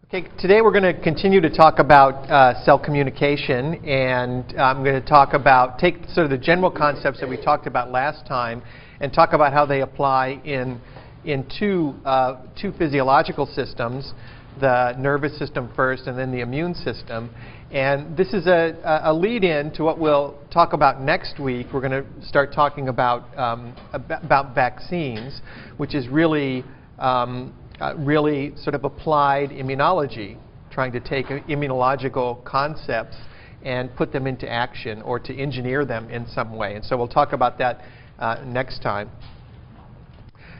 Okay, today we're going to continue to talk about cell communication, and I'm going to talk about, take sort of the general concepts that we talked about last time and talk about how they apply in two physiological systems, the nervous system first and then the immune system. And this is a lead-in to what we'll talk about next week. We're going to start talking about vaccines, which is really sort of applied immunology, trying to take immunological concepts and put them into action or to engineer them in some way. And so we'll talk about that next time.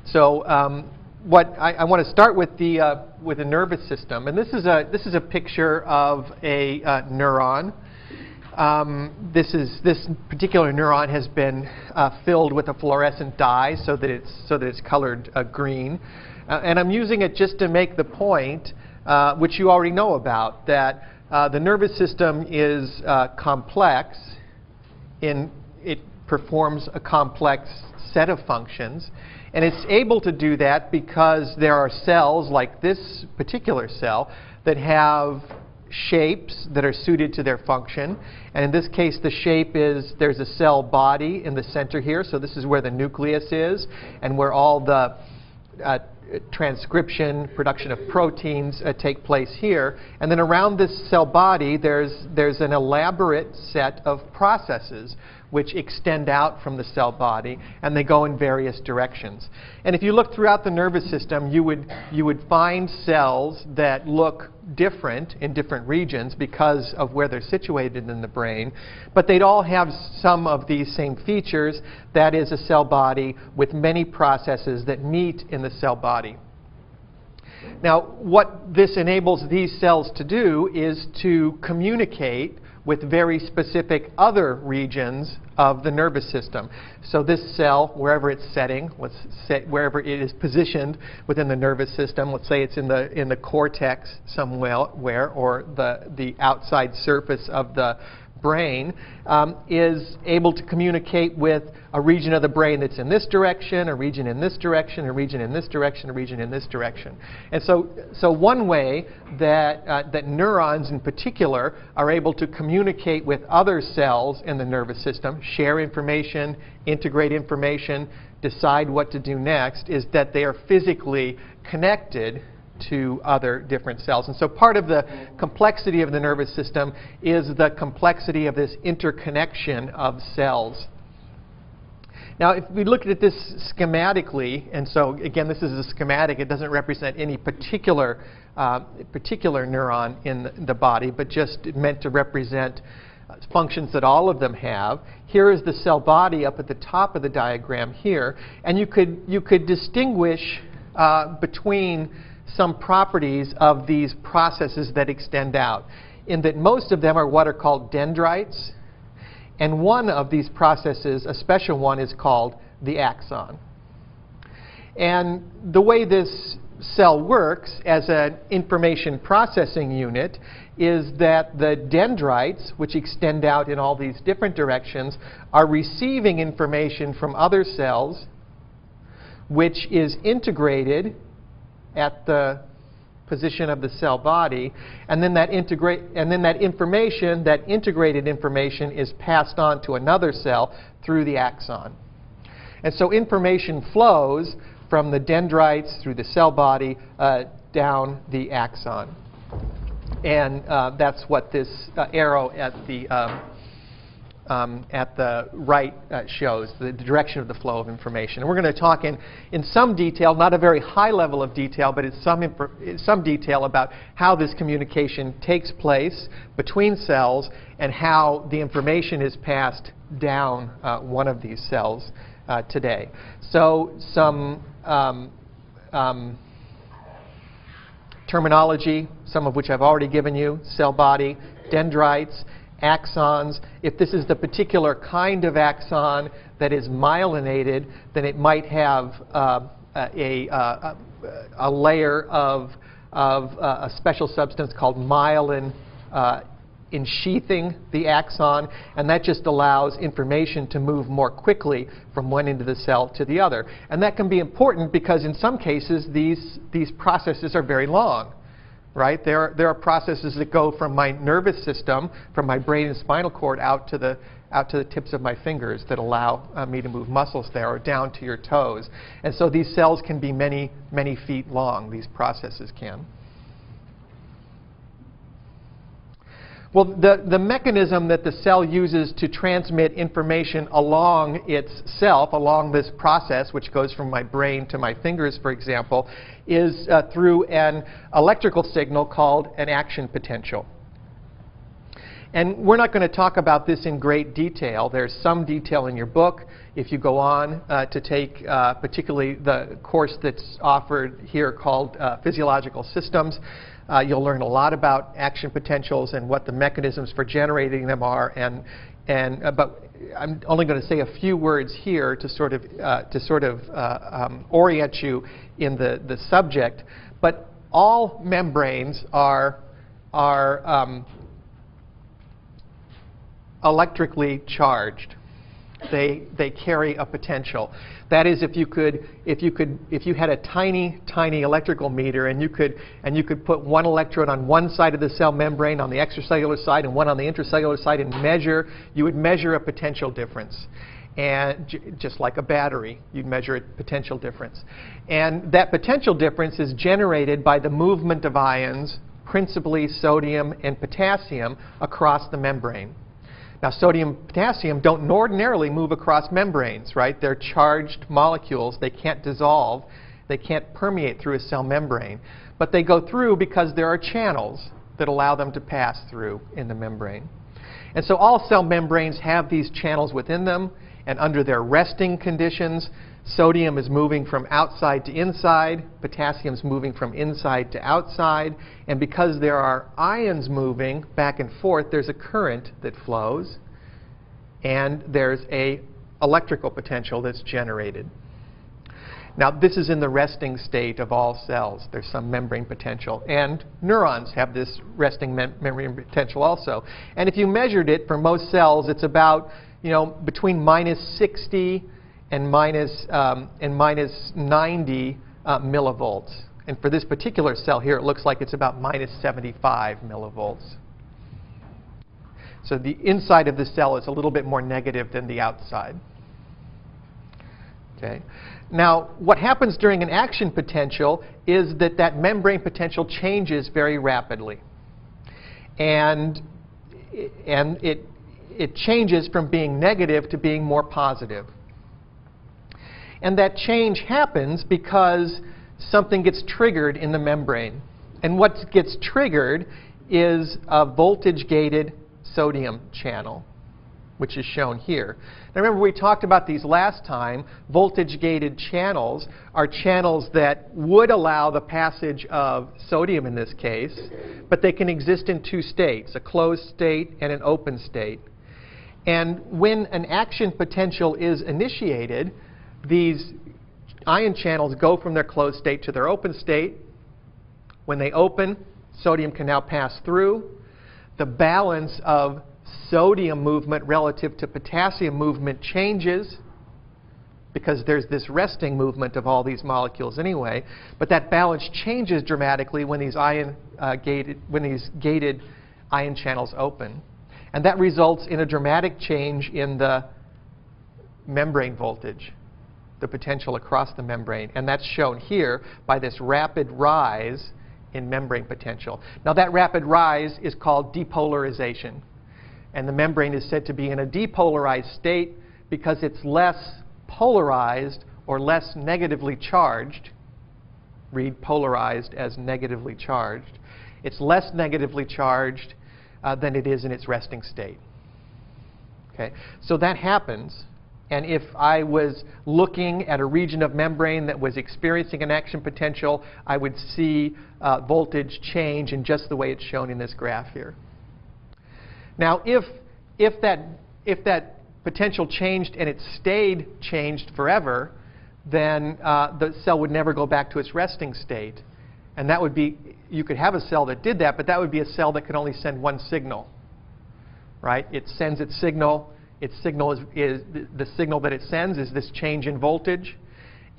So what I want to start with the nervous system, and this is a picture of a neuron. This particular neuron has been filled with a fluorescent dye so that it's colored green. And I'm using it just to make the point, which you already know about, that the nervous system is complex. It performs a complex set of functions. And it's able to do that because there are cells, like this particular cell, that have shapes that are suited to their function. And in this case, the shape is, there's a cell body in the center here. So this is where the nucleus is and where all the transcription, production of proteins take place here. And then around this cell body, there's an elaborate set of processes which extend out from the cell body, and they go in various directions. And if you look throughout the nervous system, you would find cells that look different in different regions because of where they're situated in the brain, but they'd all have some of these same features. That is a cell body with many processes that meet in the cell body. Now, what this enables these cells to do is to communicate with very specific other regions of the nervous system. So this cell, wherever it's setting, wherever it is positioned within the nervous system, let's say it's in the cortex somewhere, or the outside surface of the brain, is able to communicate with a region of the brain that's in this direction, a region in this direction, a region in this direction, a region in this direction. And so one way that neurons in particular are able to communicate with other cells in the nervous system, share information, integrate information, decide what to do next, is that they are physically connected to other different cells. And so part of the complexity of the nervous system is the complexity of this interconnection of cells. Now, if we look at this schematically, and so again, this is a schematic, it doesn't represent any particular neuron in the body, but just meant to represent functions that all of them have. Here is the cell body up at the top of the diagram here, and you could distinguish between some properties of these processes that extend out, in that most of them are what are called dendrites, and one of these processes, a special one, is called the axon. And the way this cell works as an information processing unit is that the dendrites, which extend out in all these different directions, are receiving information from other cells, which is integrated at the position of the cell body, and then that information, that integrated information, is passed on to another cell through the axon. And so information flows from the dendrites through the cell body down the axon. And that's what this arrow at the right shows, the direction of the flow of information. And we're going to talk in some detail, not a very high level of detail, but in some detail about how this communication takes place between cells and how the information is passed down one of these cells today. So some terminology, some of which I've already given you: cell body, dendrites, axons. If this is the particular kind of axon that is myelinated, then it might have a layer of a special substance called myelin ensheathing the axon, and that just allows information to move more quickly from one end of the cell to the other. And that can be important because in some cases these processes are very long. right? There are processes that go from my nervous system, from my brain and spinal cord out to the tips of my fingers that allow me to move muscles there, or down to your toes. And so these cells can be many, many feet long. These processes can. Well, the mechanism that the cell uses to transmit information along itself, along this process, which goes from my brain to my fingers, for example, is through an electrical signal called an action potential. And we're not going to talk about this in great detail. There's some detail in your book. If you go on to take particularly the course that's offered here called Physiological Systems, you'll learn a lot about action potentials and what the mechanisms for generating them are. But I'm only going to say a few words here to sort of orient you in the subject. But all membranes are electrically charged. They carry a potential. That is, if you had a tiny electrical meter and you could put one electrode on one side of the cell membrane, on the extracellular side, and one on the intracellular side, and you would measure a potential difference. And just like a battery, you'd measure a potential difference. And that potential difference is generated by the movement of ions, principally sodium and potassium, across the membrane. Now, sodium and potassium don't ordinarily move across membranes, right? They're charged molecules. They can't dissolve. They can't permeate through a cell membrane. But they go through because there are channels that allow them to pass through in the membrane. And so all cell membranes have these channels within them, and under their resting conditions, sodium is moving from outside to inside, potassium is moving from inside to outside, and because there are ions moving back and forth, there's a current that flows, and there's an electrical potential that's generated. Now, this is in the resting state of all cells. There's some membrane potential, and neurons have this resting membrane potential also. And if you measured it for most cells, it's about between -60 and minus 90 millivolts. And for this particular cell here, it looks like it's about -75 millivolts. So the inside of the cell is a little bit more negative than the outside. Okay. Now, what happens during an action potential is that membrane potential changes very rapidly. And it changes from being negative to being more positive. And that change happens because something gets triggered in the membrane. And what gets triggered is a voltage-gated sodium channel, which is shown here. Now remember, we talked about these last time. Voltage-gated channels are channels that would allow the passage of sodium in this case, but they can exist in two states, a closed state and an open state. And when an action potential is initiated, these ion channels go from their closed state to their open state. When they open, sodium can now pass through. The balance of sodium movement relative to potassium movement changes because there's this resting movement of all these molecules anyway. But that balance changes dramatically when these gated ion channels open. And that results in a dramatic change in the membrane voltage, the potential across the membrane. And that's shown here by this rapid rise in membrane potential. Now, that rapid rise is called depolarization. And the membrane is said to be in a depolarized state because it's less polarized or less negatively charged. Read polarized as negatively charged. It's less negatively charged than it is in its resting state. Okay, so that happens. And if I was looking at a region of membrane that was experiencing an action potential, I would see voltage change in just the way it's shown in this graph here. Now, if that potential changed and it stayed changed forever, then the cell would never go back to its resting state. And that would be, you could have a cell that did that, but that would be a cell that could only send one signal, right? It sends its signal. Its signal is the signal that it sends is this change in voltage.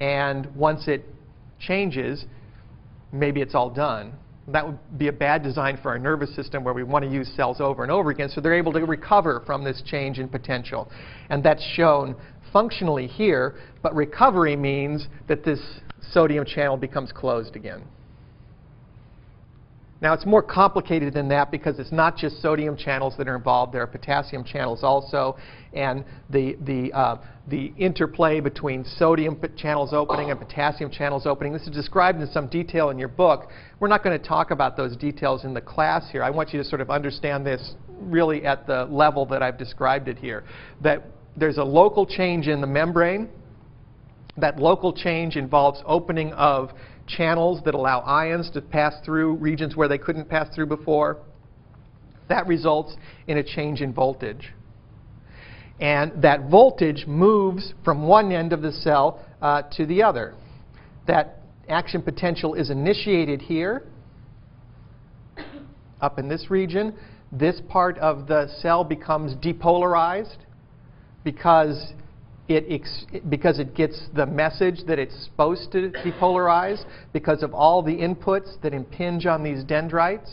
And once it changes, maybe it's all done. That would be a bad design for our nervous system where we want to use cells over and over again. So they're able to recover from this change in potential. And that's shown functionally here. But recovery means that this sodium channel becomes closed again. Now, it's more complicated than that because it's not just sodium channels that are involved. There are potassium channels also. And the interplay between sodium channels opening and potassium channels opening, this is described in some detail in your book. We're not going to talk about those details in the class here. I want you to sort of understand this really at the level that I've described it here. That there's a local change in the membrane. That local change involves opening of channels that allow ions to pass through regions where they couldn't pass through before. That results in a change in voltage. And that voltage moves from one end of the cell to the other. That action potential is initiated here, up in this region. This part of the cell becomes depolarized because it gets the message that it's supposed to depolarize because of all the inputs that impinge on these dendrites.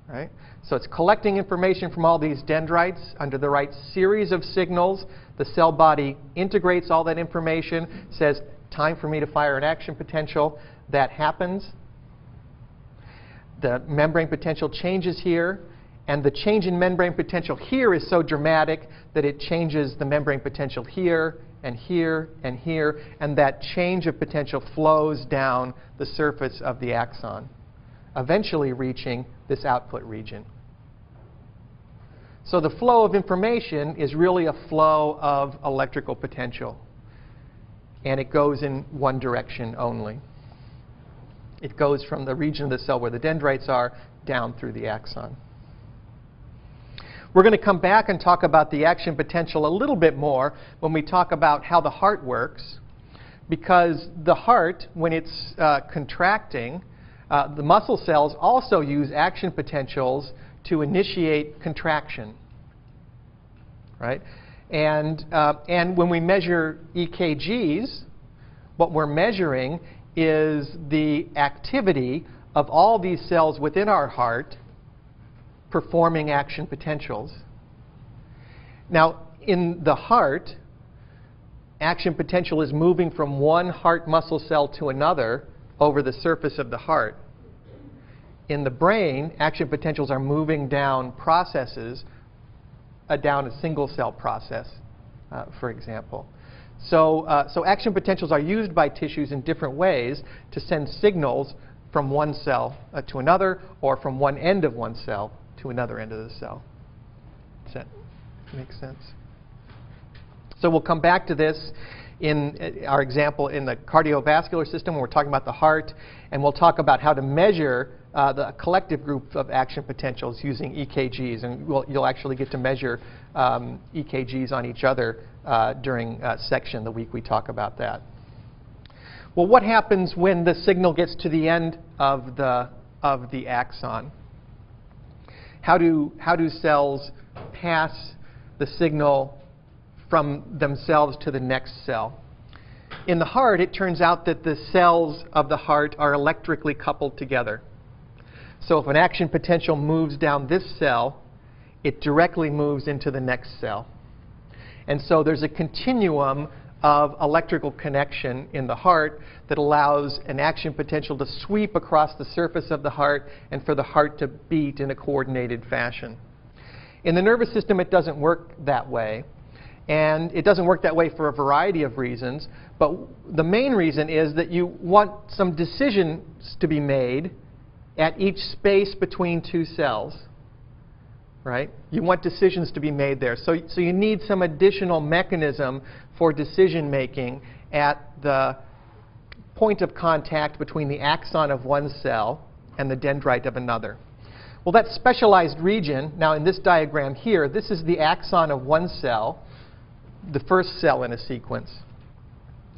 Right? So it's collecting information from all these dendrites under the right series of signals. The cell body integrates all that information, says, time for me to fire an action potential. That happens. The membrane potential changes here. And the change in membrane potential here is so dramatic that it changes the membrane potential here and here and here. And that change of potential flows down the surface of the axon, eventually reaching this output region. So the flow of information is really a flow of electrical potential. And it goes in one direction only. It goes from the region of the cell where the dendrites are down through the axon. We're going to come back and talk about the action potential a little bit more when we talk about how the heart works. Because the heart, when it's contracting, the muscle cells also use action potentials to initiate contraction. Right? And when we measure EKGs, what we're measuring is the activity of all these cells within our heart performing action potentials. Now, in the heart, action potential is moving from one heart muscle cell to another over the surface of the heart. In the brain, action potentials are moving down processes, down a single cell process, for example. So action potentials are used by tissues in different ways to send signals from one cell to another, or from one end of one cell to another end of the cell. Does that make sense? So we'll come back to this in our example in the cardiovascular system when we're talking about the heart, and we'll talk about how to measure the collective group of action potentials using EKGs, and you'll actually get to measure EKGs on each other during section the week we talk about that. Well, what happens when the signal gets to the end of the axon? How do cells pass the signal from themselves to the next cell? In the heart, it turns out that the cells of the heart are electrically coupled together. So if an action potential moves down this cell, it directly moves into the next cell. And so there's a continuum of electrical connection in the heart that allows an action potential to sweep across the surface of the heart and for the heart to beat in a coordinated fashion. In the nervous system, it doesn't work that way. And it doesn't work that way for a variety of reasons. But the main reason is that you want some decisions to be made at each space between two cells. Right? You want decisions to be made there. So you need some additional mechanism for decision making at the point of contact between the axon of one cell and the dendrite of another. Well, that specialized region, now in this diagram here, this is the axon of one cell, the first cell in a sequence.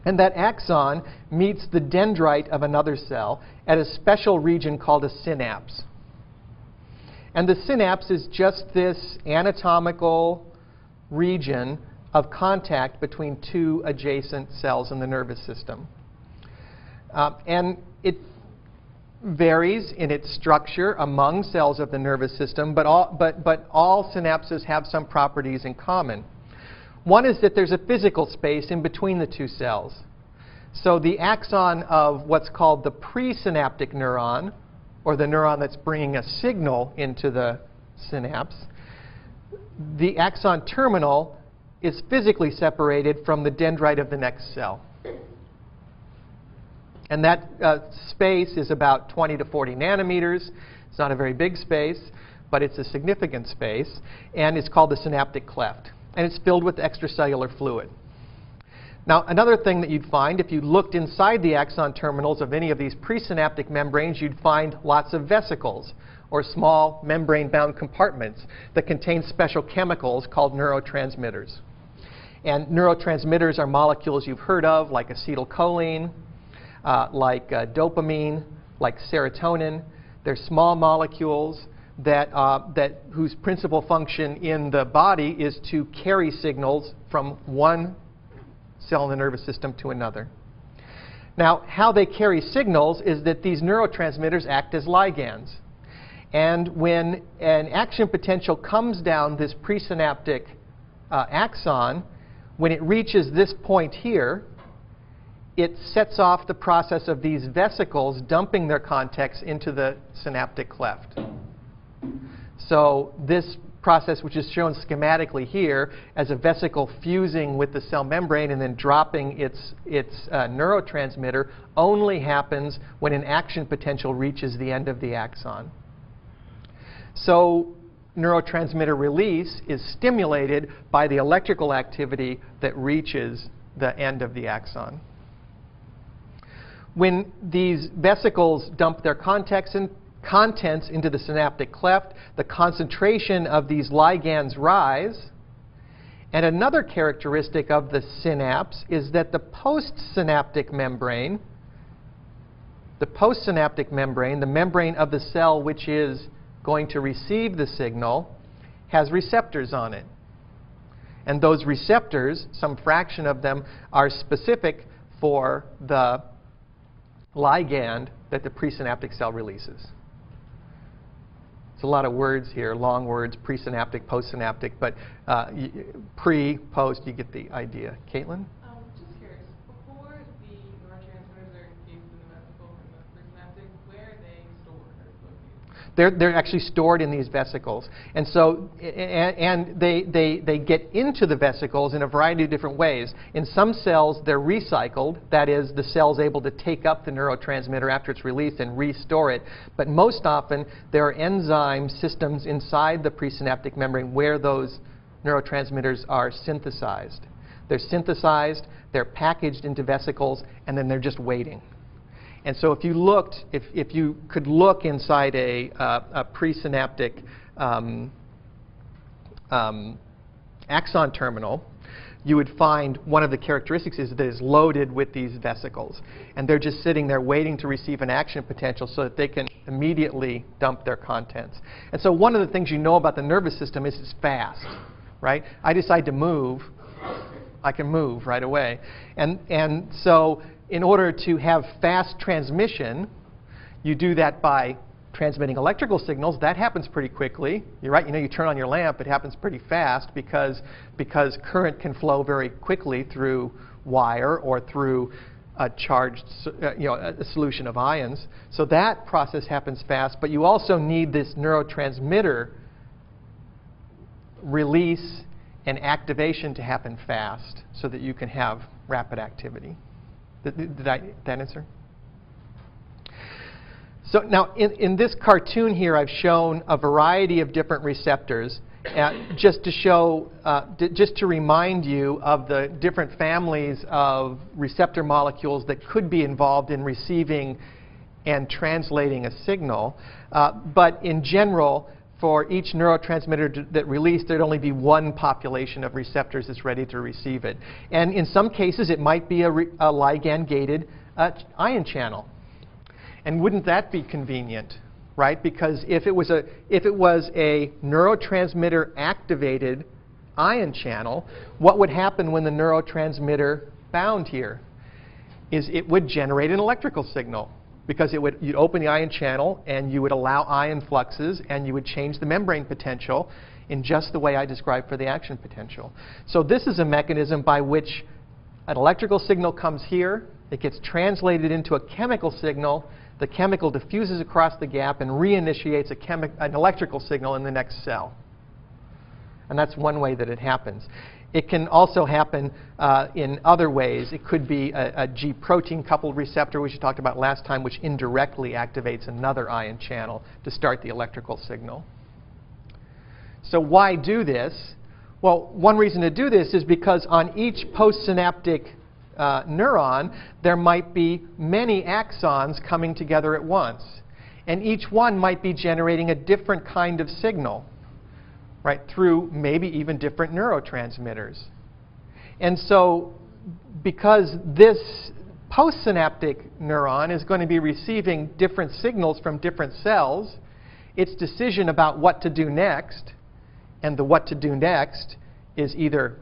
And that axon meets the dendrite of another cell at a special region called a synapse. And the synapse is just this anatomical region of contact between two adjacent cells in the nervous system. And varies in its structure among cells of the nervous system, but all synapses have some properties in common. One is that there's a physical space in between the two cells. So the axon of what's called the presynaptic neuron, or the neuron that's bringing a signal into the synapse, the axon terminal is physically separated from the dendrite of the next cell. And that space is about 20 to 40 nanometers. It's not a very big space, but it's a significant space. And it's called the synaptic cleft. And it's filled with extracellular fluid. Now, another thing that you'd find, if you looked inside the axon terminals of any of these presynaptic membranes, you'd find lots of vesicles, or small membrane-bound compartments that contain special chemicals called neurotransmitters. And neurotransmitters are molecules you've heard of, like acetylcholine, like dopamine, like serotonin. They're small molecules whose principal function in the body is to carry signals from one cell in the nervous system to another. Now, how they carry signals is that these neurotransmitters act as ligands. And when an action potential comes down this presynaptic axon, when it reaches this point here, it sets off the process of these vesicles dumping their contents into the synaptic cleft. So this process, which is shown schematically here as a vesicle fusing with the cell membrane and then dropping its neurotransmitter, only happens when an action potential reaches the end of the axon. So neurotransmitter release is stimulated by the electrical activity that reaches the end of the axon. When these vesicles dump their contents into the synaptic cleft, the concentration of these ligands rise. And another characteristic of the synapse is that the postsynaptic membrane, the membrane of the cell which is going to receive the signal, has receptors on it. And those receptors, some fraction of them, are specific for the ligand that the presynaptic cell releases. It's a lot of words here, long words, presynaptic, postsynaptic, but pre, post, you get the idea. Caitlin? Just curious, before the neurotransmitters are encased in the vesicle and the presynaptic, where are they stored or located? They're actually stored in these vesicles. And so, they get into the vesicles in a variety of different ways. In some cells, they're recycled. That is, the cell's able to take up the neurotransmitter after it's released and restore it. But most often, there are enzyme systems inside the presynaptic membrane where those neurotransmitters are synthesized. They're synthesized, they're packaged into vesicles, and then they're just waiting. And so if you looked, if you could look inside a presynaptic axon terminal, you would find one of the characteristics is that it's loaded with these vesicles. And they're just sitting there waiting to receive an action potential so that they can immediately dump their contents. And so one of the things you know about the nervous system is it's fast, right? I decide to move, I can move right away. And so in order to have fast transmission, you do that by transmitting electrical signals. That happens pretty quickly. You're right, you turn on your lamp, it happens pretty fast because current can flow very quickly through wire or through a charged, a solution of ions. So that process happens fast, but you also need this neurotransmitter release and activation to happen fast so that you can have rapid activity. Did that answer? So now, in this cartoon here, I've shown a variety of different receptors, just to show, just to remind you of the different families of receptor molecules that could be involved in receiving and translating a signal. But in general, for each neurotransmitter that released, there'd only be one population of receptors that's ready to receive it. And in some cases, it might be a ligand-gated ion channel. And wouldn't that be convenient, right? Because if it was a neurotransmitter-activated ion channel, what would happen when the neurotransmitter bound here? Is it would generate an electrical signal. because you'd open the ion channel and you would allow ion fluxes and you would change the membrane potential in just the way I described for the action potential. So this is a mechanism by which an electrical signal comes here, it gets translated into a chemical signal, the chemical diffuses across the gap and reinitiates an electrical signal in the next cell. And that's one way that it happens. It can also happen in other ways. It could be a G protein coupled receptor, which we talked about last time, which indirectly activates another ion channel to start the electrical signal. So why do this? Well, one reason to do this is because on each postsynaptic neuron, there might be many axons coming together at once. And each one might be generating a different kind of signal, right, through maybe even different neurotransmitters. And so because this postsynaptic neuron is going to be receiving different signals from different cells, its decision about what to do next, and the what to do next is either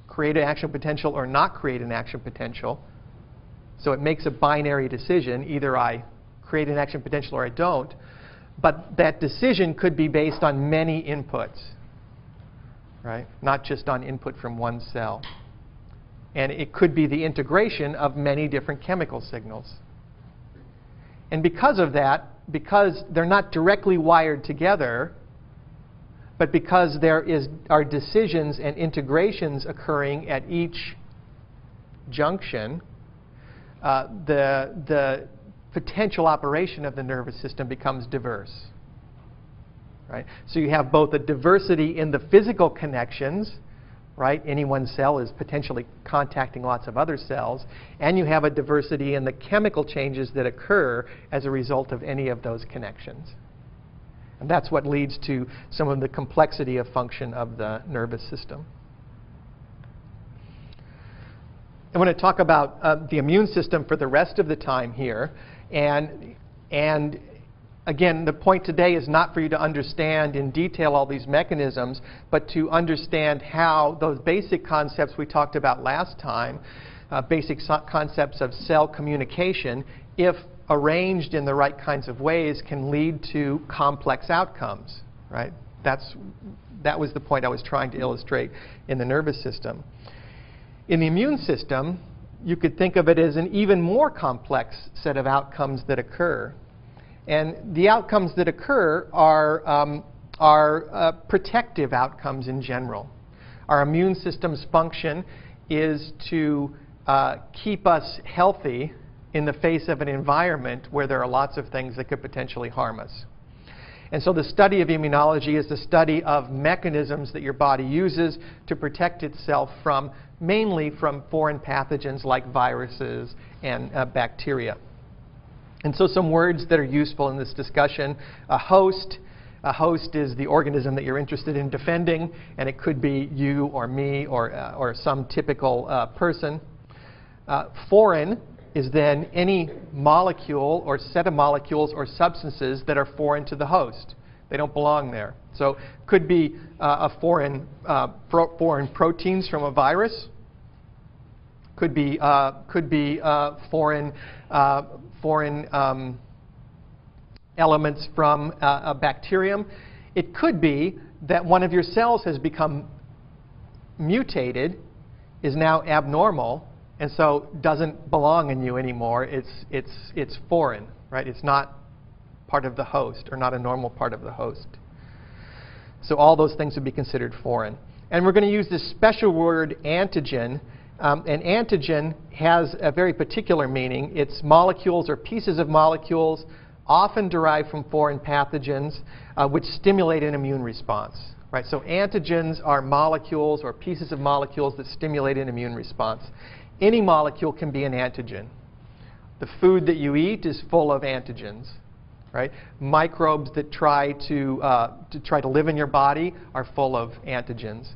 create an action potential or not create an action potential. So it makes a binary decision. Either I create an action potential or I don't. But that decision could be based on many inputs, right? Not just on input from one cell. And it could be the integration of many different chemical signals. And because of that, because they're not directly wired together, but because there are decisions and integrations occurring at each junction, the potential operation of the nervous system becomes diverse. Right? So you have both a diversity in the physical connections, right? Any one cell is potentially contacting lots of other cells, and you have a diversity in the chemical changes that occur as a result of any of those connections. And that's what leads to some of the complexity of function of the nervous system. I want to talk about the immune system for the rest of the time here. And again, the point today is not for you to understand in detail all these mechanisms, but to understand how those basic concepts we talked about last time, basic concepts of cell communication, if arranged in the right kinds of ways, can lead to complex outcomes, right? That was the point I was trying to illustrate in the nervous system. In the immune system, you could think of it as an even more complex set of outcomes that occur. And the outcomes that occur are protective outcomes in general. Our immune system's function is to keep us healthy in the face of an environment where there are lots of things that could potentially harm us. And so the study of immunology is the study of mechanisms that your body uses to protect itself from, mainly from foreign pathogens like viruses and bacteria. And so some words that are useful in this discussion: a host. A host is the organism that you're interested in defending, and it could be you or me or some typical person. Foreign is then any molecule or set of molecules or substances that are foreign to the host. They don't belong there. So could be foreign proteins from a virus. Could be foreign elements from a bacterium. It could be that one of your cells has become mutated, is now abnormal, and so doesn't belong in you anymore. It's foreign, right? It's not part of the host, or not a normal part of the host. So all those things would be considered foreign. And we're going to use this special word antigen. And antigen has a very particular meaning. It's molecules or pieces of molecules, often derived from foreign pathogens, which stimulate an immune response. Right? So antigens are molecules or pieces of molecules that stimulate an immune response. Any molecule can be an antigen. The food that you eat is full of antigens. Right? Microbes that try to live in your body are full of antigens.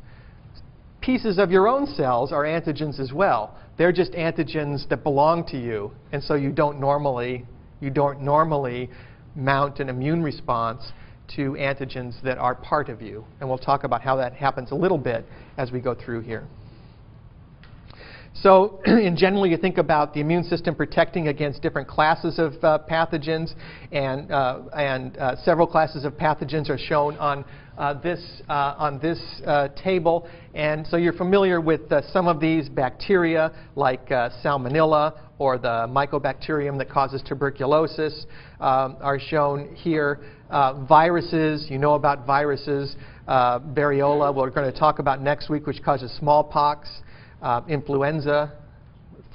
Pieces of your own cells are antigens as well. They're just antigens that belong to you, and so you don't normally mount an immune response to antigens that are part of you. And we'll talk about how that happens a little bit as we go through here. So in general, you think about the immune system protecting against different classes of pathogens, and several classes of pathogens are shown on this table. And so you're familiar with some of these bacteria, like Salmonella or the Mycobacterium that causes tuberculosis, are shown here. Viruses, you know about viruses. Variola, we're going to talk about next week, which causes smallpox. Influenza,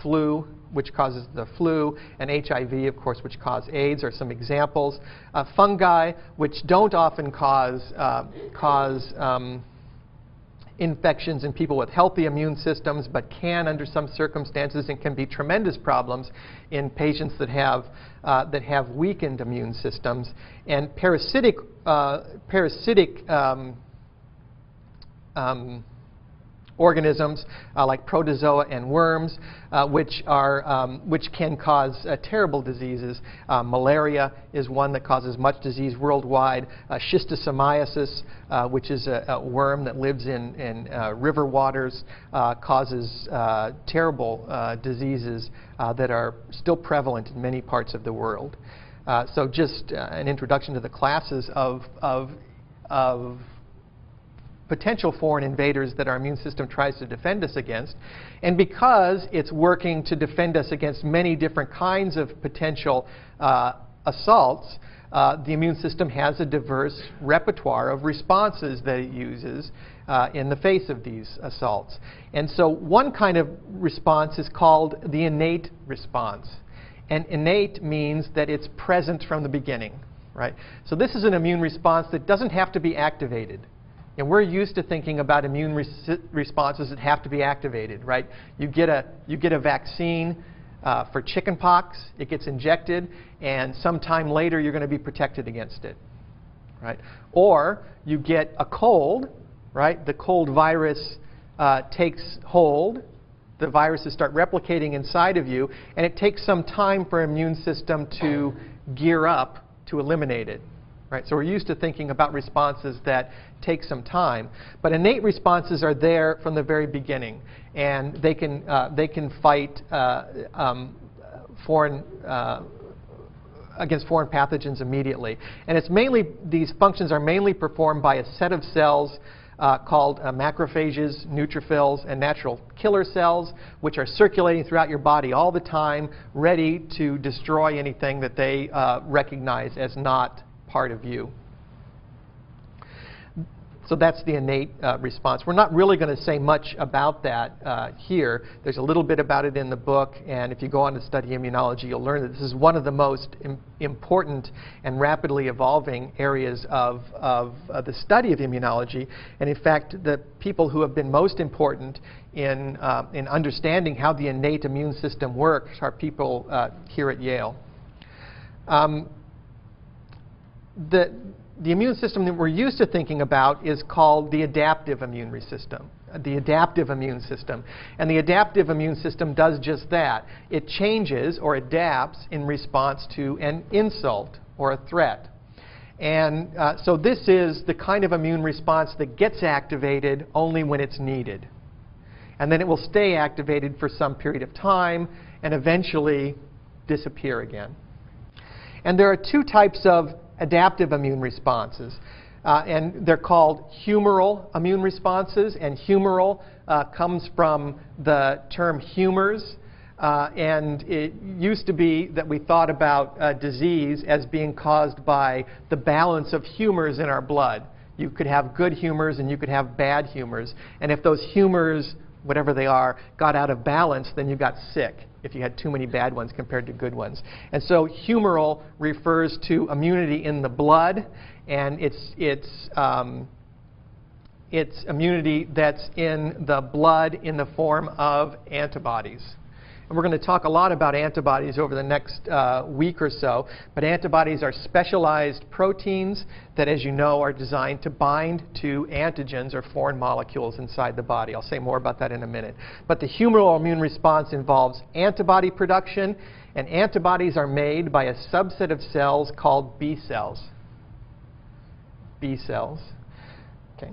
flu, which causes the flu, and HIV, of course, which cause AIDS, are some examples. Fungi, which don't often cause infections in people with healthy immune systems, but can under some circumstances, and can be tremendous problems in patients that have weakened immune systems. And parasitic organisms like protozoa and worms, which can cause terrible diseases. Malaria is one that causes much disease worldwide. Schistosomiasis, which is a worm that lives in river waters, causes terrible diseases that are still prevalent in many parts of the world. So just an introduction to the classes of potential foreign invaders that our immune system tries to defend us against. And because it's working to defend us against many different kinds of potential assaults, the immune system has a diverse repertoire of responses that it uses in the face of these assaults. And so one kind of response is called the innate response. And innate means that it's present from the beginning, right? So this is an immune response that doesn't have to be activated. And we're used to thinking about immune responses that have to be activated, right? You get a vaccine for chickenpox, it gets injected, and sometime later you're going to be protected against it, right? Or you get a cold, right? The cold virus takes hold, the viruses start replicating inside of you, and it takes some time for immune system to gear up to eliminate it. Right? So we're used to thinking about responses that take some time. But innate responses are there from the very beginning. And they can fight against foreign pathogens immediately. And it's mainly, these functions are mainly performed by a set of cells called macrophages, neutrophils, and natural killer cells, which are circulating throughout your body all the time, ready to destroy anything that they recognize as not part of you. So that's the innate response. We're not really going to say much about that here. There's a little bit about it in the book, and if you go on to study immunology, you'll learn that this is one of the most important and rapidly evolving areas of the study of immunology. And in fact, the people who have been most important in understanding how the innate immune system works are people here at Yale. The immune system that we're used to thinking about is called the adaptive immune system. The adaptive immune system. And the adaptive immune system does just that. It changes or adapts in response to an insult or a threat. And so this is the kind of immune response that gets activated only when it's needed. And then it will stay activated for some period of time and eventually disappear again. And there are two types of adaptive immune responses, and they're called humoral immune responses, and humoral comes from the term humors, and it used to be that we thought about disease as being caused by the balance of humors in our blood. You could have good humors and you could have bad humors, and if those humors, whatever they are, got out of balance, then you got sick if you had too many bad ones compared to good ones. And so humoral refers to immunity in the blood, and it's immunity that's in the blood in the form of antibodies. And we're going to talk a lot about antibodies over the next week or so, but antibodies are specialized proteins that, as you know, are designed to bind to antigens or foreign molecules inside the body. I'll say more about that in a minute. But the humoral immune response involves antibody production, and antibodies are made by a subset of cells called B cells. B cells. Okay.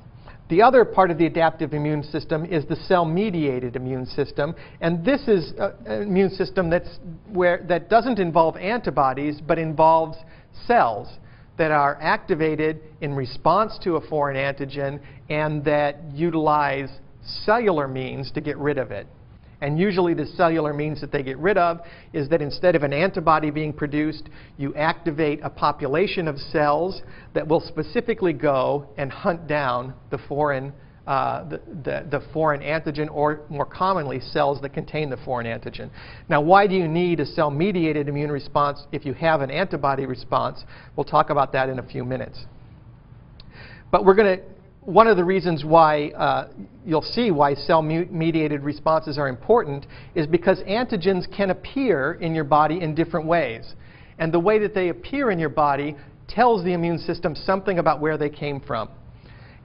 The other part of the adaptive immune system is the cell-mediated immune system, and this is an immune system that doesn't involve antibodies, but involves cells that are activated in response to a foreign antigen and that utilize cellular means to get rid of it. And usually the cellular means that they get rid of is that instead of an antibody being produced, you activate a population of cells that will specifically go and hunt down the foreign antigen, or more commonly, cells that contain the foreign antigen. Now, why do you need a cell-mediated immune response if you have an antibody response? We'll talk about that in a few minutes. But one of the reasons why you'll see why cell-mediated responses are important is because antigens can appear in your body in different ways. And the way that they appear in your body tells the immune system something about where they came from.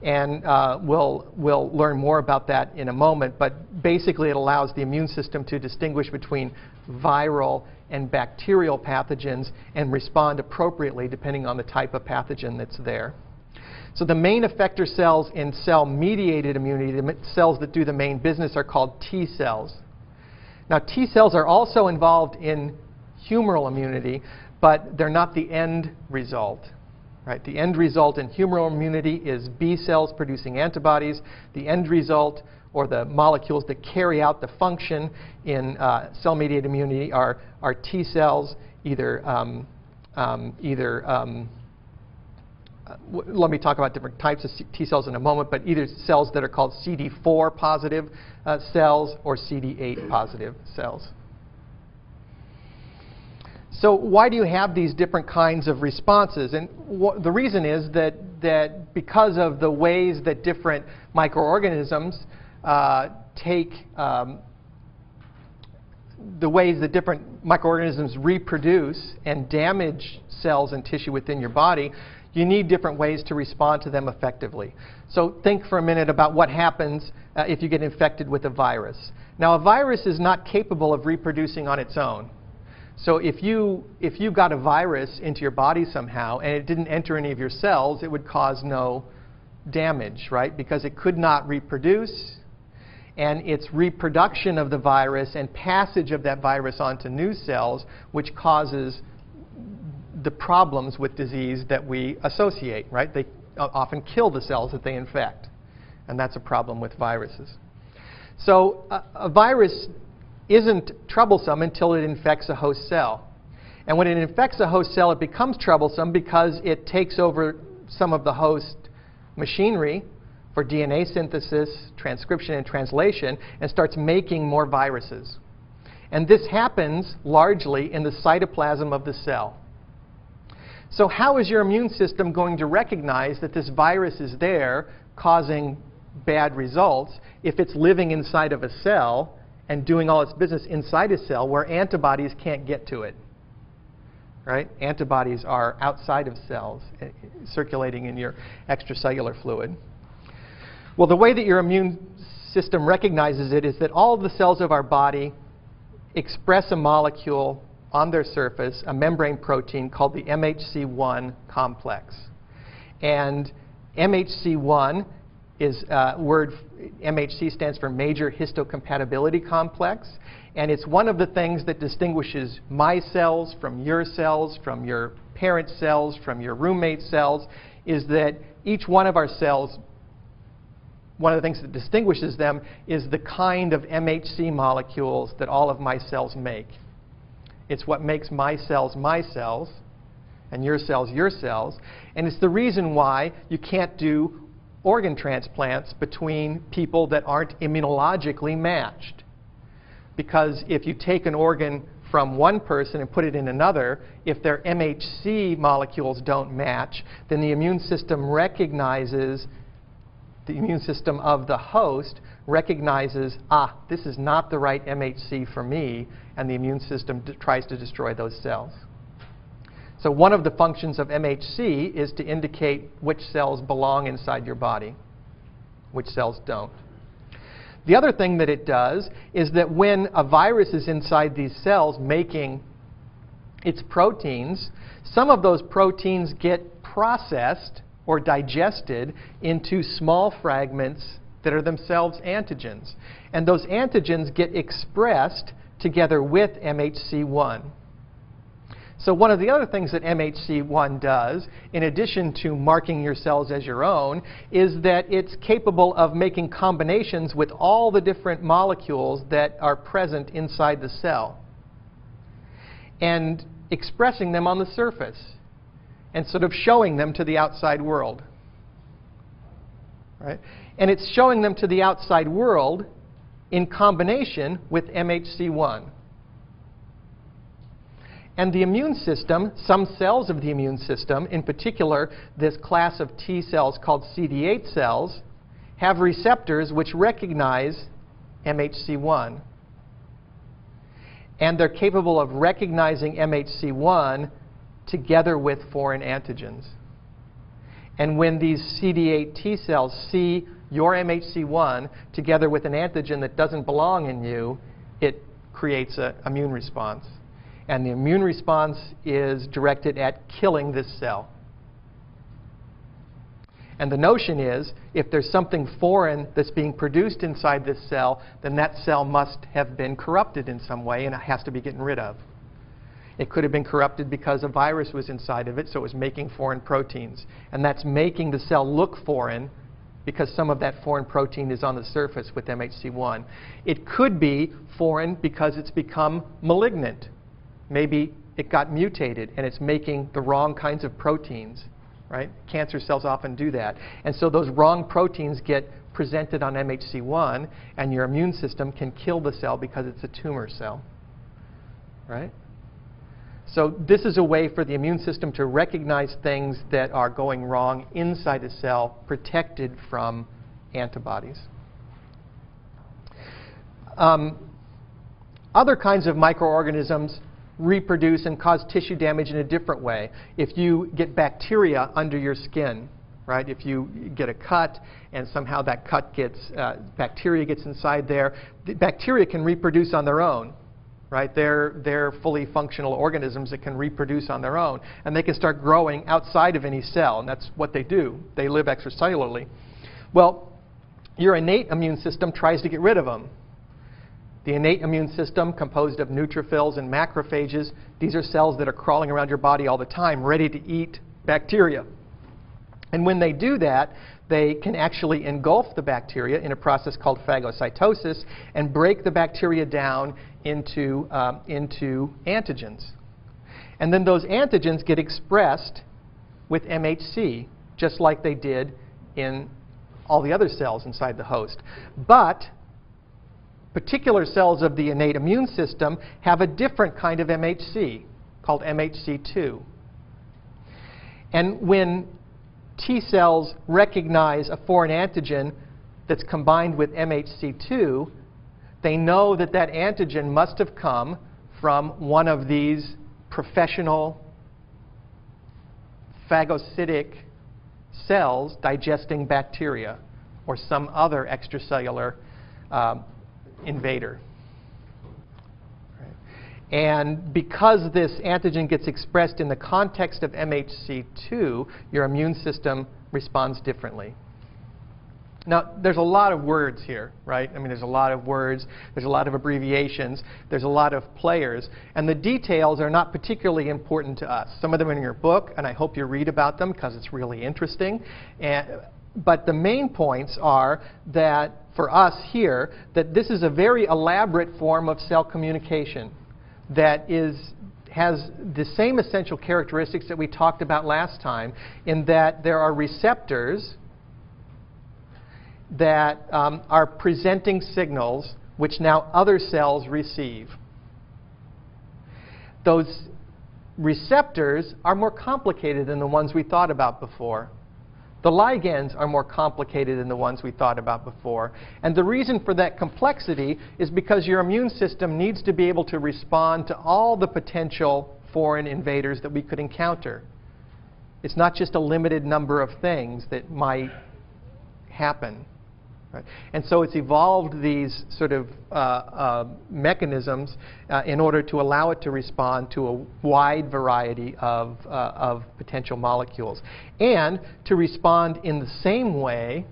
And we'll learn more about that in a moment. But basically, it allows the immune system to distinguish between viral and bacterial pathogens and respond appropriately depending on the type of pathogen that's there. So the main effector cells in cell-mediated immunity, the cells that do the main business, are called T cells. Now, T cells are also involved in humoral immunity, but they're not the end result. Right? The end result in humoral immunity is B cells producing antibodies. The end result, or the molecules that carry out the function in cell-mediated immunity, are T cells, let me talk about different types of T cells in a moment, but either cells that are called CD4 positive cells or CD8 positive cells. So why do you have these different kinds of responses? And the reason is that because of the ways that different microorganisms reproduce and damage cells and tissue within your body, you need different ways to respond to them effectively. So think for a minute about what happens if you get infected with a virus. Now, a virus is not capable of reproducing on its own. So if you got a virus into your body somehow and it didn't enter any of your cells, it would cause no damage, right? Because it could not reproduce, and it's reproduction of the virus and passage of that virus onto new cells which causes the problems with disease that we associate, right? They often kill the cells that they infect, and that's a problem with viruses. So a virus isn't troublesome until it infects a host cell. And when it infects a host cell, it becomes troublesome because it takes over some of the host machinery for DNA synthesis, transcription, and translation, and starts making more viruses. And this happens largely in the cytoplasm of the cell. So how is your immune system going to recognize that this virus is there causing bad results if it's living inside of a cell and doing all its business inside a cell where antibodies can't get to it? Right? Antibodies are outside of cells, circulating in your extracellular fluid. Well, the way that your immune system recognizes it is that all of the cells of our body express a molecule on their surface, a membrane protein called the MHC1 complex. And MHC1 is MHC stands for major histocompatibility complex, and it's one of the things that distinguishes my cells from your parent cells, from your roommate cells, is that each one of our cells, one of the things that distinguishes them is the kind of MHC molecules that all of my cells make. It's what makes my cells, and your cells, and it's the reason why you can't do organ transplants between people that aren't immunologically matched. Because if you take an organ from one person and put it in another, if their MHC molecules don't match, then the immune system of the host recognizes, this is not the right MHC for me, and the immune system tries to destroy those cells. So one of the functions of MHC is to indicate which cells belong inside your body, which cells don't. The other thing that it does is that when a virus is inside these cells making its proteins, some of those proteins get processed or digested into small fragments that are themselves antigens. And those antigens get expressed together with MHC1. So one of the other things that MHC1 does, in addition to marking your cells as your own, is that it's capable of making combinations with all the different molecules that are present inside the cell and expressing them on the surface and sort of showing them to the outside world. Right? And it's showing them to the outside world in combination with MHC1. And the immune system, some cells of the immune system, in particular this class of T cells called CD8 cells, have receptors which recognize MHC1. And they're capable of recognizing MHC1 together with foreign antigens. And when these CD8 T cells see your MHC1 together with an antigen that doesn't belong in you, it creates an immune response. And the immune response is directed at killing this cell. And the notion is, if there's something foreign that's being produced inside this cell, then that cell must have been corrupted in some way and it has to be gotten rid of. It could have been corrupted because a virus was inside of it, so it was making foreign proteins. And that's making the cell look foreign because some of that foreign protein is on the surface with MHC1. It could be foreign because it's become malignant. Maybe it got mutated and it's making the wrong kinds of proteins, right? Cancer cells often do that. And so those wrong proteins get presented on MHC1 and your immune system can kill the cell because it's a tumor cell, right? So this is a way for the immune system to recognize things that are going wrong inside a cell, protected from antibodies. Other kinds of microorganisms reproduce and cause tissue damage in a different way. If you get bacteria under your skin, right? If you get a cut and somehow that cut gets, bacteria gets inside there, the bacteria can reproduce on their own, right? They're fully functional organisms that can reproduce on their own. And they can start growing outside of any cell, and that's what they do. They live extracellularly. Well, your innate immune system tries to get rid of them. The innate immune system, composed of neutrophils and macrophages, these are cells that are crawling around your body all the time, ready to eat bacteria. And when they do that, they can actually engulf the bacteria in a process called phagocytosis and break the bacteria down into antigens. And then those antigens get expressed with MHC, just like they did in all the other cells inside the host. But particular cells of the innate immune system have a different kind of MHC, called MHC2. And when T cells recognize a foreign antigen that's combined with MHC2, they know that that antigen must have come from one of these professional phagocytic cells digesting bacteria or some other extracellular invader. Right. And because this antigen gets expressed in the context of MHC2, your immune system responds differently. Now, there's a lot of words here, right? I mean, there's a lot of words, there's a lot of abbreviations, there's a lot of players, and the details are not particularly important to us. Some of them are in your book, and I hope you read about them because it's really interesting. But the main points are that, for us here, that this is a very elaborate form of cell communication that has the same essential characteristics that we talked about last time, in that there are receptors that are presenting signals which now other cells receive. Those receptors are more complicated than the ones we thought about before. The ligands are more complicated than the ones we thought about before. And the reason for that complexity is because your immune system needs to be able to respond to all the potential foreign invaders that we could encounter. It's not just a limited number of things that might happen. Right? And so it's evolved these sort of mechanisms in order to allow it to respond to a wide variety of potential molecules, and to respond in the same way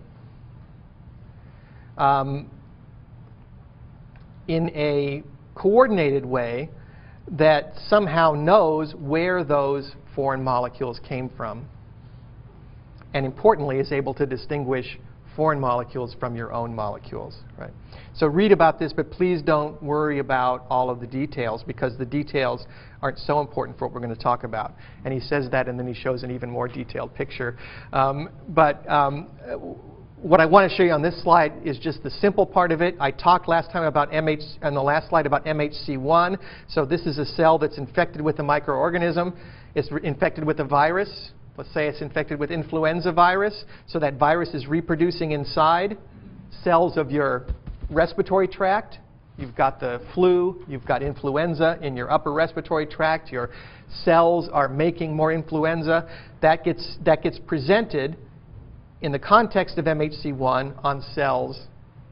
in a coordinated way that somehow knows where those foreign molecules came from, and importantly is able to distinguish foreign molecules from your own molecules. Right? So read about this, but please don't worry about all of the details, because the details aren't so important for what we're going to talk about. And he says that, and then he shows an even more detailed picture. What I want to show you on this slide is just the simple part of it. I talked last time about on the last slide about MHC1. So this is a cell that's infected with a microorganism. It's infected with a virus. Let's say it's infected with influenza virus. So that virus is reproducing inside cells of your respiratory tract. You've got the flu, you've got influenza in your upper respiratory tract. Your cells are making more influenza. That gets presented in the context of MHC1 on cells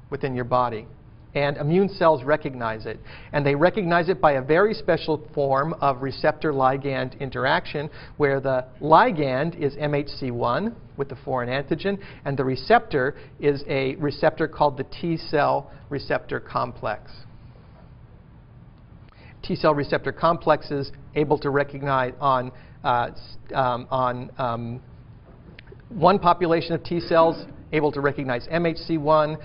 within your body. And immune cells recognize it. And they recognize it by a very special form of receptor-ligand interaction, where the ligand is MHC1 with the foreign antigen, and the receptor is a receptor called the T-cell receptor complex. T-cell receptor complex is able to recognize on one population of T cells, able to recognize MHC1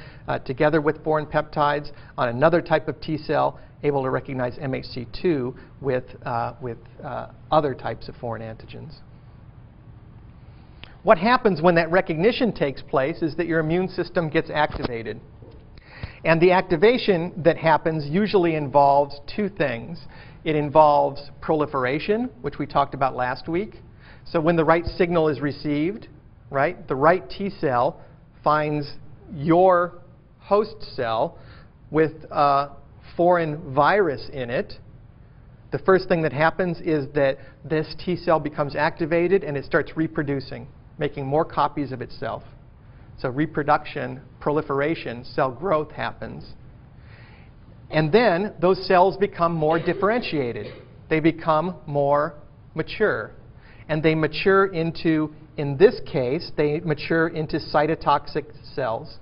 together with foreign peptides. On another type of T cell, able to recognize MHC2 with other types of foreign antigens. What happens when that recognition takes place is that your immune system gets activated. And the activation that happens usually involves two things. It involves proliferation, which we talked about last week. So when the right signal is received, right, the right T cell finds your host cell with a foreign virus in it. The first thing that happens is that this T cell becomes activated and it starts reproducing, making more copies of itself. So reproduction, proliferation, cell growth happens. And then those cells become more differentiated. They become more mature. And they mature into, in this case, they mature into cytotoxic cells.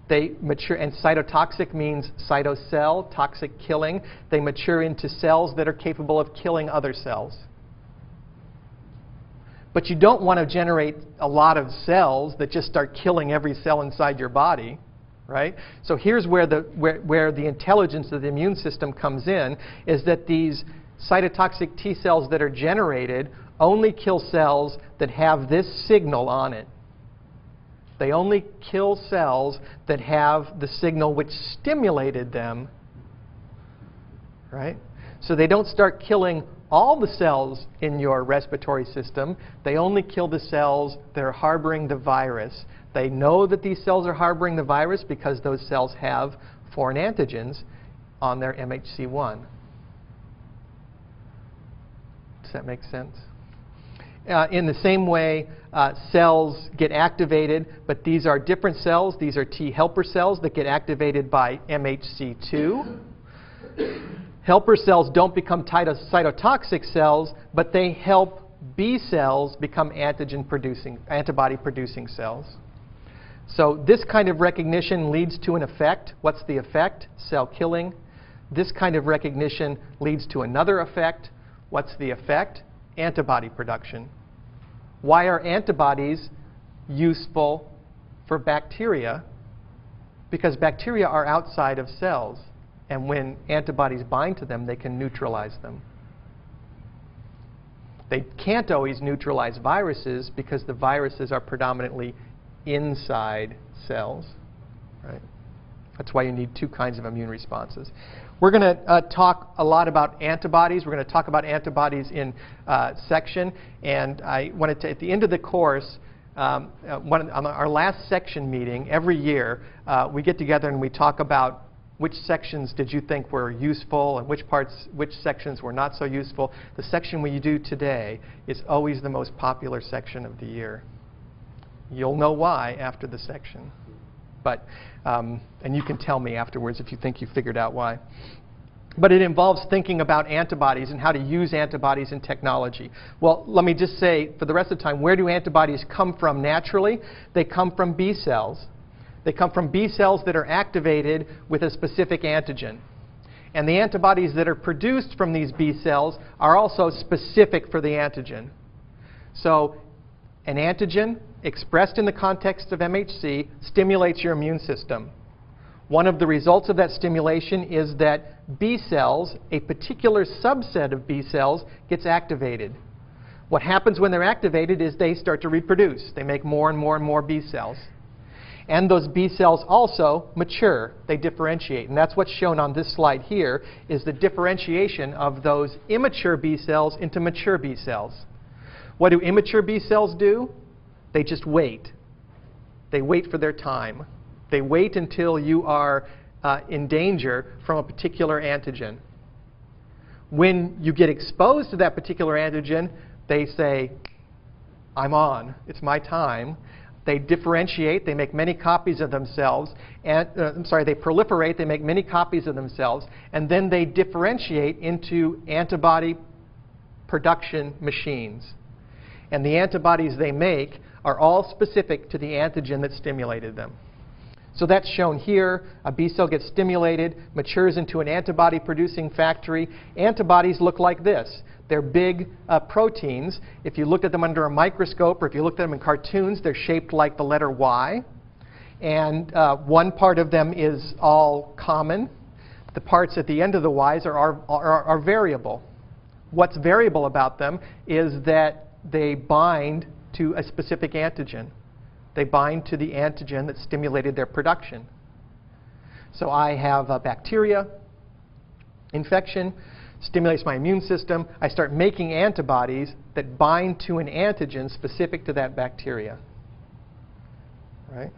They mature, and cytotoxic means cytocell, toxic killing. They mature into cells that are capable of killing other cells. But you don't want to generate a lot of cells that just start killing every cell inside your body, right? So here's where the intelligence of the immune system comes in, is that these cytotoxic T cells that are generated only kill cells that have this signal on it. They only kill cells that have the signal which stimulated them, right? So they don't start killing all the cells in your respiratory system. They only kill the cells that are harboring the virus. They know that these cells are harboring the virus because those cells have foreign antigens on their MHC1. Does that make sense? In the same way, cells get activated, but these are different cells. These are T helper cells that get activated by MHC2. Helper cells don't become cytotoxic cells, but they help B cells become antibody-producing cells. So this kind of recognition leads to an effect. What's the effect? Cell killing. This kind of recognition leads to another effect. What's the effect? Antibody production. Why are antibodies useful for bacteria? Because bacteria are outside of cells. And when antibodies bind to them, they can neutralize them. They can't always neutralize viruses because the viruses are predominantly inside cells, right? That's why you need two kinds of immune responses. We're going to talk a lot about antibodies. We're going to talk about antibodies in section. And I wanted to, at the end of the course, on our last section meeting, every year, we get together and we talk about which sections did you think were useful and which sections were not so useful. The section we do today is always the most popular section of the year. You'll know why after the section. But, and you can tell me afterwards if you think you figured out why. But it involves thinking about antibodies and how to use antibodies in technology. Well, let me just say, for the rest of the time, where do antibodies come from naturally? They come from B cells. They come from B cells that are activated with a specific antigen. And the antibodies that are produced from these B cells are also specific for the antigen. So an antigen expressed in the context of MHC stimulates your immune system. One of the results of that stimulation is that B cells, a particular subset of B cells, gets activated. What happens when they're activated is they start to reproduce. They make more and more and more B cells. And those B cells also mature. They differentiate. And that's what's shown on this slide here, is the differentiation of those immature B cells into mature B cells. What do immature B cells do? They just wait. They wait for their time. They wait until you are in danger from a particular antigen. When you get exposed to that particular antigen, they say, I'm on. It's my time. They differentiate. They make many copies of themselves. And, they proliferate. They make many copies of themselves. And then they differentiate into antibody production machines. And the antibodies they make are all specific to the antigen that stimulated them. So that's shown here. A B cell gets stimulated, matures into an antibody-producing factory. Antibodies look like this. They're big proteins. If you looked at them under a microscope or if you looked at them in cartoons, they're shaped like the letter Y. And one part of them is all common. The parts at the end of the Ys are variable. What's variable about them is that they bind to a specific antigen. They bind to the antigen that stimulated their production. So I have a bacteria infection, stimulates my immune system. I start making antibodies that bind to an antigen specific to that bacteria. Right?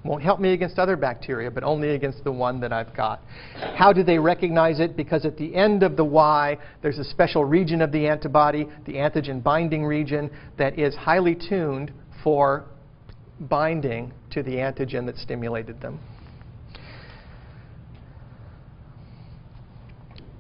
Won't help me against other bacteria, but only against the one that I've got. How do they recognize it? Because at the end of the Y, there's a special region of the antibody, the antigen binding region, that is highly tuned for binding to the antigen that stimulated them.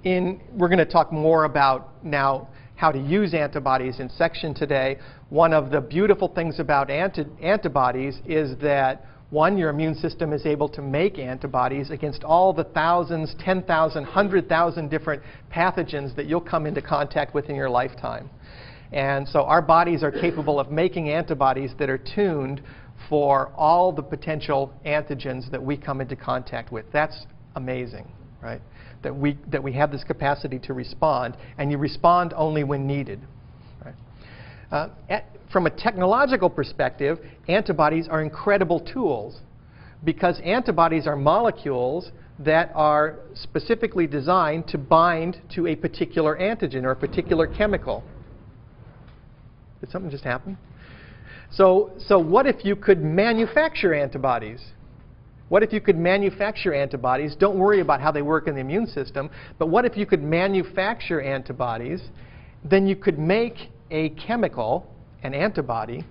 We're going to talk more about now how to use antibodies in section today. One of the beautiful things about antibodies is that, one, your immune system is able to make antibodies against all the thousands, 10,000, 100,000 different pathogens that you'll come into contact with in your lifetime. And so our bodies are capable of making antibodies that are tuned for all the potential antigens that we come into contact with. That's amazing, right? That we have this capacity to respond, and you respond only when needed. Right? From a technological perspective, antibodies are incredible tools because antibodies are molecules that are specifically designed to bind to a particular antigen or a particular chemical. Did something just happen? So what if you could manufacture antibodies? What if you could manufacture antibodies? Don't worry about how they work in the immune system, but what if you could manufacture antibodies? Then you could make a chemical, an antibody,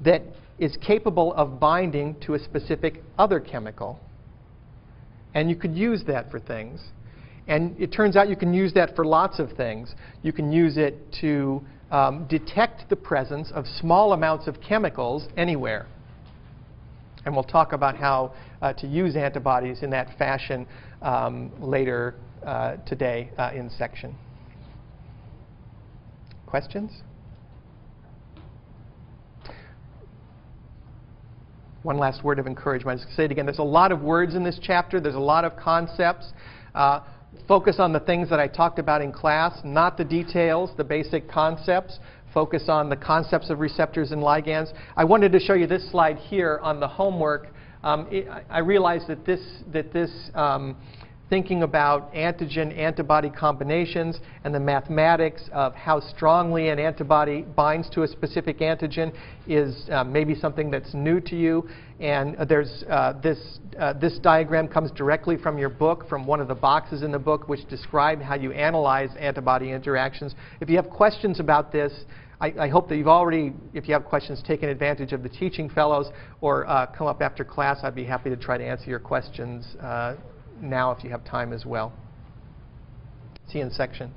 that is capable of binding to a specific other chemical. And you could use that for things. And it turns out you can use that for lots of things. You can use it to detect the presence of small amounts of chemicals anywhere. And we'll talk about how to use antibodies in that fashion later today in section. Questions? One last word of encouragement. I'll say it again. There's a lot of words in this chapter. There's a lot of concepts. Focus on the things that I talked about in class, not the details, the basic concepts. Focus on the concepts of receptors and ligands. I wanted to show you this slide here on the homework. I realized that this thinking about antigen-antibody combinations and the mathematics of how strongly an antibody binds to a specific antigen is maybe something that's new to you. And there's this diagram comes directly from your book, from one of the boxes in the book, which describe how you analyze antibody interactions. If you have questions about this, I hope that you've already, if you have questions, taken advantage of the teaching fellows, or come up after class. I'd be happy to try to answer your questions now if you have time as well. See you in section.